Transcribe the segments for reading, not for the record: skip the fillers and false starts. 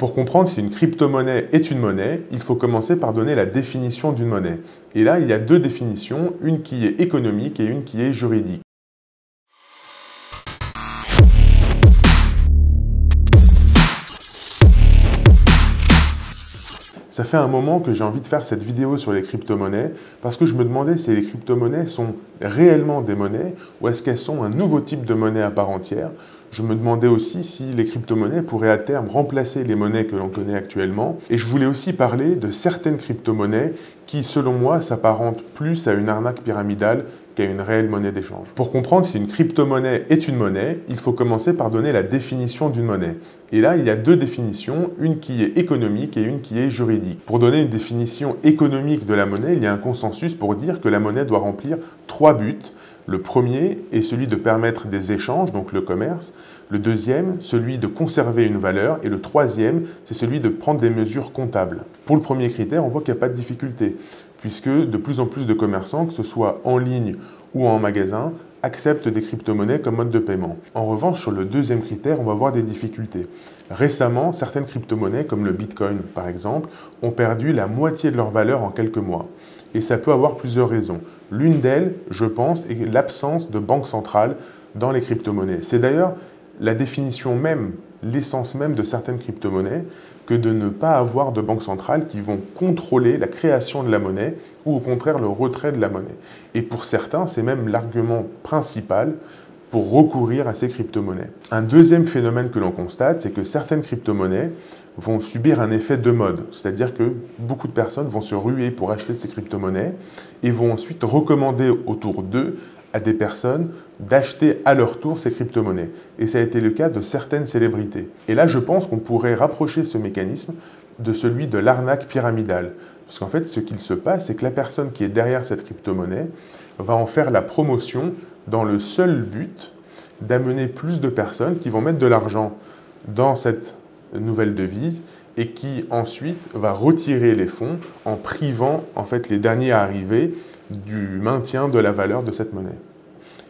Pour comprendre si une crypto-monnaie est une monnaie, il faut commencer par donner la définition d'une monnaie. Et là, il y a deux définitions, une qui est économique et une qui est juridique. Ça fait un moment que j'ai envie de faire cette vidéo sur les crypto-monnaies parce que je me demandais si les crypto-monnaies sont réellement des monnaies ou est-ce qu'elles sont un nouveau type de monnaie à part entière. Je me demandais aussi si les crypto-monnaies pourraient à terme remplacer les monnaies que l'on connaît actuellement. Et je voulais aussi parler de certaines crypto-monnaies qui, selon moi, s'apparentent plus à une arnaque pyramidale qu'à une réelle monnaie d'échange. Pour comprendre si une crypto-monnaie est une monnaie, il faut commencer par donner la définition d'une monnaie. Et là, il y a deux définitions, une qui est économique et une qui est juridique. Pour donner une définition économique de la monnaie, il y a un consensus pour dire que la monnaie doit remplir trois buts. Le premier est celui de permettre des échanges, donc le commerce. Le deuxième, celui de conserver une valeur. Et le troisième, c'est celui de prendre des mesures comptables. Pour le premier critère, on voit qu'il n'y a pas de difficulté, puisque de plus en plus de commerçants, que ce soit en ligne ou en magasin, acceptent des crypto-monnaies comme mode de paiement. En revanche, sur le deuxième critère, on va voir des difficultés. Récemment, certaines crypto-monnaies, comme le Bitcoin par exemple, ont perdu la moitié de leur valeur en quelques mois. Et ça peut avoir plusieurs raisons. L'une d'elles, je pense, est l'absence de banque centrale dans les crypto-monnaies. C'est d'ailleurs la définition même, l'essence même de certaines crypto-monnaies, que de ne pas avoir de banque centrale qui vont contrôler la création de la monnaie ou au contraire le retrait de la monnaie. Et pour certains, c'est même l'argument principal pour recourir à ces crypto-monnaies. Un deuxième phénomène que l'on constate, c'est que certaines crypto-monnaies vont subir un effet de mode, c'est-à-dire que beaucoup de personnes vont se ruer pour acheter de ces crypto-monnaies et vont ensuite recommander autour d'eux à des personnes d'acheter à leur tour ces crypto-monnaies. Et ça a été le cas de certaines célébrités. Et là, je pense qu'on pourrait rapprocher ce mécanisme de celui de l'arnaque pyramidale. Parce qu'en fait, ce qu'il se passe, c'est que la personne qui est derrière cette crypto-monnaie va en faire la promotion dans le seul but d'amener plus de personnes qui vont mettre de l'argent dans cette nouvelle devise et qui ensuite va retirer les fonds en privant en fait les derniers arrivés du maintien de la valeur de cette monnaie.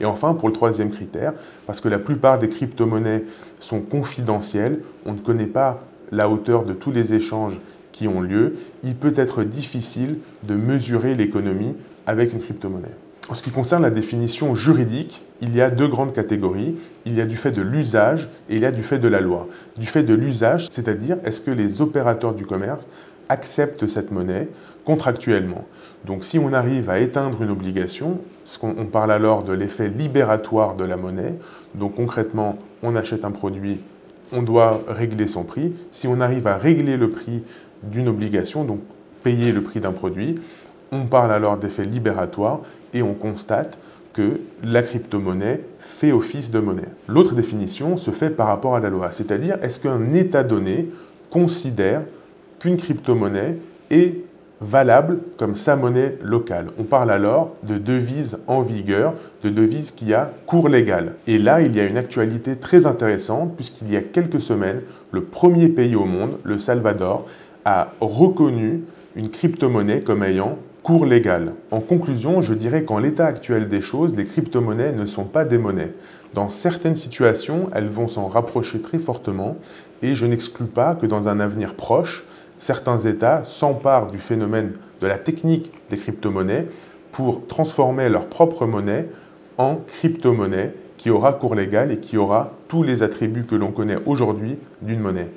Et enfin, pour le troisième critère, parce que la plupart des crypto-monnaies sont confidentielles, on ne connaît pas la hauteur de tous les échanges qui ont lieu, il peut être difficile de mesurer l'économie avec une crypto-monnaie. En ce qui concerne la définition juridique, il y a deux grandes catégories. Il y a du fait de l'usage et il y a du fait de la loi. Du fait de l'usage, c'est-à-dire est-ce que les opérateurs du commerce acceptent cette monnaie contractuellement. Donc si on arrive à éteindre une obligation, on parle alors de l'effet libératoire de la monnaie. Donc concrètement, on achète un produit, on doit régler son prix. Si on arrive à régler le prix d'une obligation, donc payer le prix d'un produit, on parle alors d'effet libératoire et on constate que la crypto-monnaie fait office de monnaie. L'autre définition se fait par rapport à la loi, c'est-à-dire est-ce qu'un État donné considère qu'une crypto-monnaie est valable comme sa monnaie locale. On parle alors de devise en vigueur, de devise qui a cours légal. Et là, il y a une actualité très intéressante puisqu'il y a quelques semaines, le premier pays au monde, le Salvador, a reconnu une crypto-monnaie comme ayant cours légal. En conclusion, je dirais qu'en l'état actuel des choses, les crypto-monnaies ne sont pas des monnaies. Dans certaines situations, elles vont s'en rapprocher très fortement et je n'exclus pas que dans un avenir proche, certains États s'emparent du phénomène de la technique des crypto-monnaies pour transformer leur propre monnaie en crypto-monnaie qui aura cours légal et qui aura tous les attributs que l'on connaît aujourd'hui d'une monnaie.